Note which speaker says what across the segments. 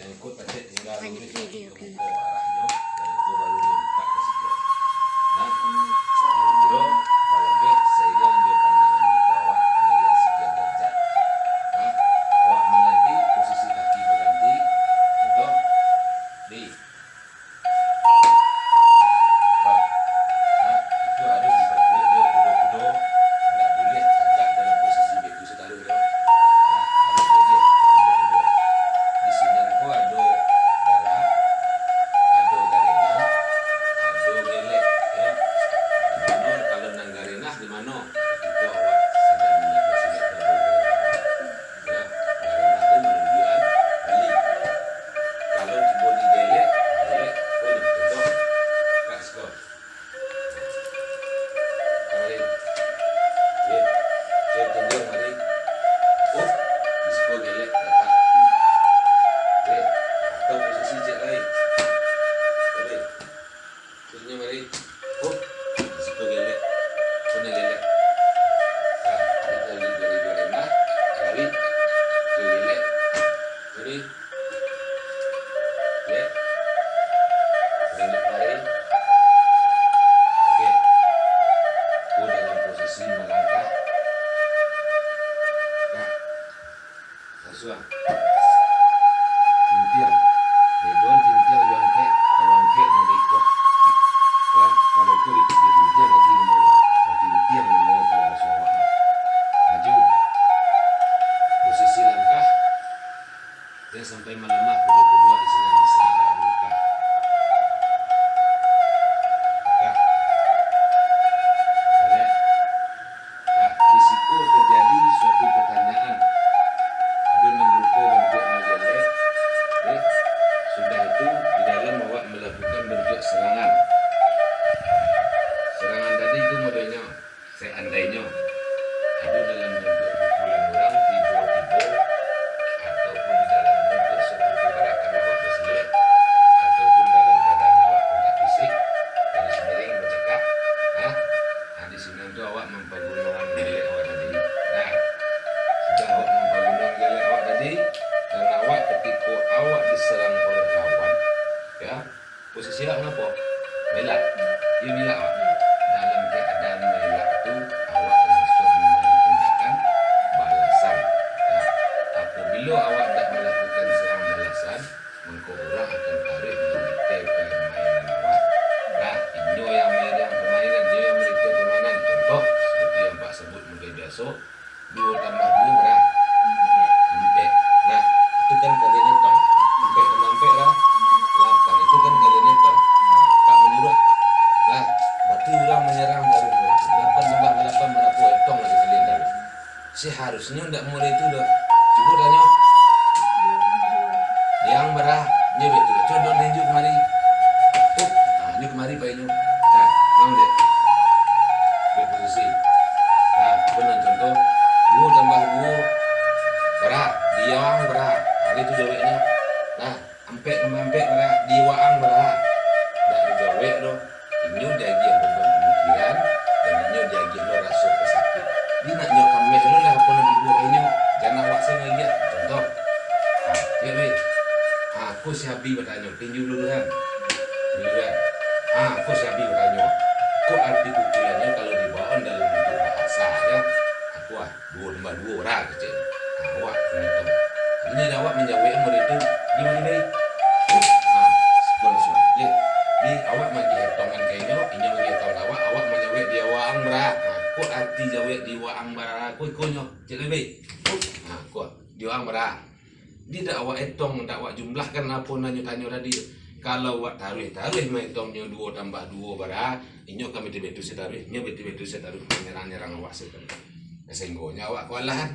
Speaker 1: Yang ikut tadi tinggal
Speaker 2: Banyak
Speaker 1: tulis
Speaker 2: video
Speaker 1: ke
Speaker 2: kan.
Speaker 1: buku arahnya dan itu baru dibuka ke situ. Nah, video balabek saya juga pandangan mata awak melihat sekian derajat. Nah, awak mengerti posisi kaki berganti untuk di. Nah, itu harus diperkuat dia kudo-kudo, nggak boleh tegak dalam posisi begitu setaruh dia. Nah, harus dia kudo-kudo. Di sini aku ada darah, ada garena, ada gelek, ya. Di mana kalau nang garena di mana? Ketika awak sedang menyaksikan ada garena, ya. Garena itu menunjukkan balik. Kalau coba di gelek, pun contoh, kak skor. Mari, ya, saya tunjuk mari. Oh, di skor gelek letak. Atau posisi cek lain. Mari. Punya mari. Oh, situ gelek. Punya gelek. Ah, kita lihat dari mah. Kali. Itu gelek. Mari. Ya. Gelek mari. Oke. Aku dalam posisi melangkah. Nah. Langsung. Tintiang, rebon tintiang jangkek, jangkek mau dikuah. Ya, kalau itu di tintiang nanti mau tintiang mau kalau bersawah. Maju, posisi langkah, dan sampai melemah kedua-kedua di sini bisa muka. Nah, risiko terjadi suatu pertanyaan. Ada yang berupa bentuk gelek. Sudah itu di dalam awak melakukan bentuk serangan. Serangan tadi itu modelnya seandainya ada dalam bentuk pukulan orang tiba-tiba ataupun di dalam bentuk seperti gerakan awak berselit ataupun dalam keadaan awak kontak fisik dari semiring bercakap. Nah, di sini itu awak mempergunakan gelek awak tadi. Nah, sudah awak mempergunakan gelek awak tadi. Dan awak ketika awak diserang oleh lawan, ya, posisi awak apa? Melak. Dia melak awak. Dalam keadaan melak itu awak langsung memberi tindakan balasan. Ya. Apabila awak tidak melakukan serang balasan, maka orang akan tarik memiliki permainan awak. Nah, ini yang menyerang permainan, dia yang memiliki permainan. Contoh seperti yang Pak sebut mulai besok 2 tambah 2 berapa? 4. Nah, itu kan kalian tong. Sampai ke lampek lah 8. Itu kan kalian tong. Pak menyuruh. Nah, berarti orang menyerang dari 8 tambah 8 berapa tong lagi kalian tahu. Seharusnya tidak mulai itu dah. Cuba tanya. Yang berah, nya betul. Coba tunjuk kemari. Oh, nah, ini kemari Pak Inyo. Nah, ngam dia. Berposisi. Nah, benar contoh 2 tambah 2 berah, diwang berah. Nah, itu jawabnya. Nah, ampek berah, diwang berah. Dah dijawab doh. Inyo jagi beban pemikiran dan inyo jagi lo rasa pesakit. Dia nak nyo kameh lo lah apa nanti buat inyo. Jangan awak sengaja. Contoh. Ah, cek weh. Aku si Abi bertanya, tinju dulu kan. Duluan. Aku si Abi bertanya. Kok arti pukulannya kalau dibawa dalam bentuk bahasa ya? Aku 2 tambah 2 berah kecil. Awak menonton. Ini awak menjawab murid itu gimana nih? Sekolah surat. Ya, di awak magi hitungan kayaknya, ini magi hitung awak menjawab dia waang berat. Kok arti jawab di waang berat? Kok ikonyo, cek lebih. Kok di waang berat. Dia tak awak hitung, tak awak jumlahkan apa nanya tanya tadi. Kalau awak taruh menghitungnya 2 tambah 2 berat, ini kami betul taruh, ini betul taruh menyerang awak sebenarnya. Sehingga awak kewalahan.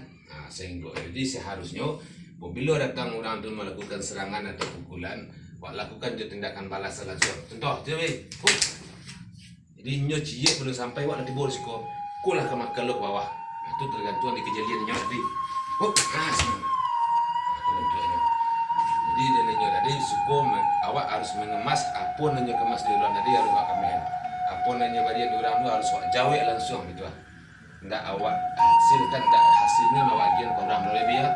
Speaker 1: Sehingga jadi seharusnya bila datang orang itu melakukan serangan atau pukulan, awak lakukan dia tindakan balas langsung. Contoh, jadi nyo cie belum sampai awak nanti boleh siko, kulah ke makhluk bawah. Itu tergantung di kejadian nyo tadi. Jadi dia nyo tadi suko awak harus mengemas apa nyo kemas di luar tadi harus awak kamen. Apa nyo bagian orang itu harus awak jawab langsung gitu. Ndak awak hasil kan ndak hasilnya awak agian ke orang boleh biar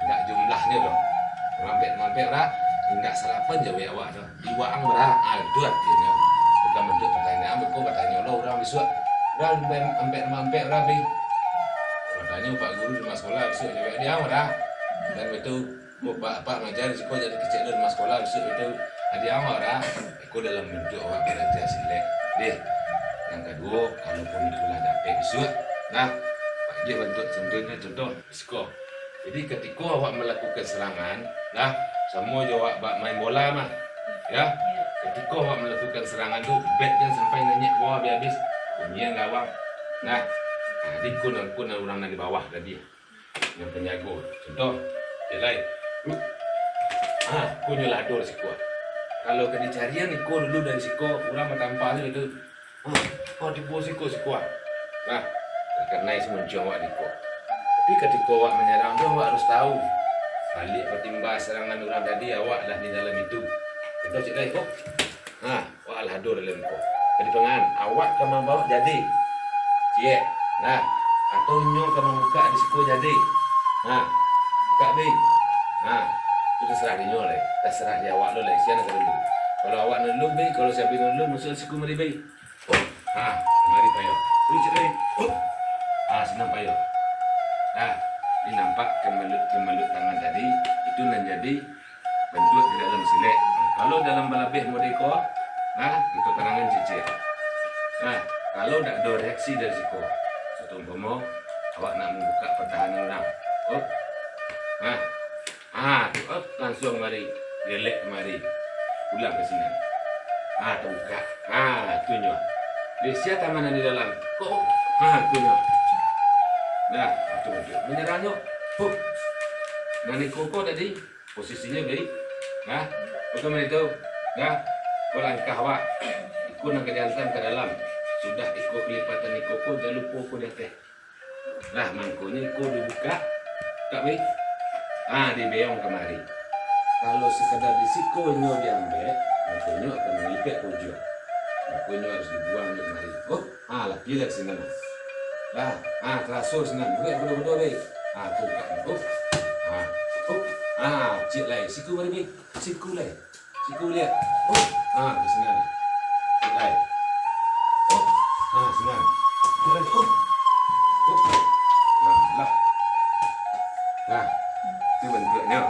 Speaker 1: ndak jumlahnya loh orang bet mampek ora enggak salapan jawe awak tu diwaang berah itu artinya bukan bentuk pertanyaan kok katanya lo orang besok orang mampek mampek ora bi katanya pak guru di sekolah besok jawe dia ora dan itu pak ngajar di sekolah jadi kecil di sekolah besok itu dia ora aku dalam bentuk awak belajar silek deh. Yang kedua, kalaupun itulah dapat besok, nah, dia bentuk contoh skor. Jadi ketika awak melakukan serangan, nah, semua awak main bola mah, ya. Ketika awak melakukan serangan tu, bat dan sampai nanya bawah habis, punya gawang. Nah, di kun orang di bawah tadi, yang penjaga. Contoh, dia lain. Punya lador siko. Kalau ke dicarian iko dulu dari siko, orang matampahnya itu. Di bawah siko. Nah, karena itu muncul awak diko. Tapi ketika awak menyerang tu awak harus tahu balik pertimbang serangan orang tadi awak dah di dalam itu. Contoh cik lain kok. Awak hadur dalam kok. Jadi pengan awak kamu bawa jadi. Cik. Nah, atau nyo kamu buka di siko jadi. Buka be. Itu terserah di nyo le. Terserah di awak lo le. Siapa nak dulu. Kalau awak dulu be, kalau siapa dulu musuh siku mari be. Mari payo. Cik lain. Senang payo. Ini nampak kemelut tangan tadi itu menjadi bentuk di dalam silek. Kalau dalam balabeh modeko, itu tangan cicit. Kalau tidak ada reaksi dari siko, satu umpama awak nak membuka pertahanan orang, langsung mari, relek mari, pulang ke sini. Terbuka, tunjuk. Lesia tangan di dalam, tunjuk. Nah, itu menyerangnya. Nani koko tadi posisinya baik. Bagaimana itu? Langkah awak ikut nak kejantan ke dalam. Sudah ikut kelipatan ni koko, jangan lupa koko di atas. Mangkunya ikut dibuka. Tak baik. Dibeong kemari. Kalau sekadar di siko nyo diambil, mangkunya akan melipet tujuh. Mangkunya harus dibuang di kemari. Lagi lihat sini. Terasur senang. Betul-betul baik. Buka. Cik lai. Siku mari baik. Siku lai. Siku lihat. Di sini ada. Cik lai. Senang. Cik lai. Lah. Itu bentuknya.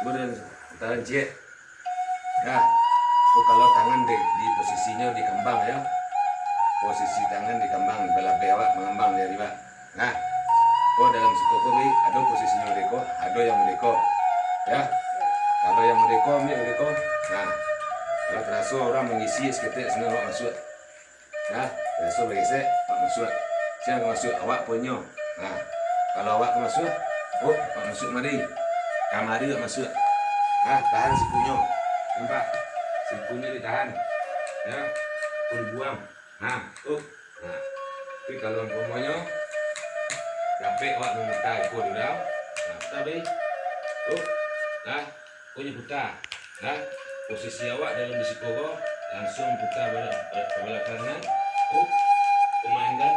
Speaker 1: Kemudian tangan cik. Kalau tangan di posisinya di kembang ya. Posisi tangan di kembang, belah bewak mengembang dari bawah. Dalam sikoko bi ada posisinya merdeka, ada yang merdeka. Ya. Kalau yang merdeka, merdeka. Kalau terasa orang mengisi seketik senang awak masuk. Terasa bergesek, awak masuk. Siapa masuk awak punya. Kalau awak masuk, awak masuk mari. Mari awak masuk. Tahan sikunya. Nampak? Sikunya ditahan. Ya. Pun buang. Tapi kalau umpamanya sampai awak memutar ikut di dalam, putar baik. Punya putar. Posisi awak dalam disiko langsung putar belah kanan. Pemainkan.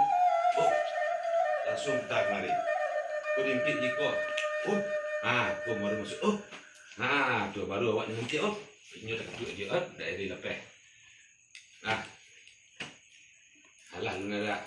Speaker 1: Langsung putar kemari. Kau dimpit jiko. Kau baru masuk. Tu baru awak dimpit. Ini dah kejut je. Dah ada lepeh. Alah, lu nak.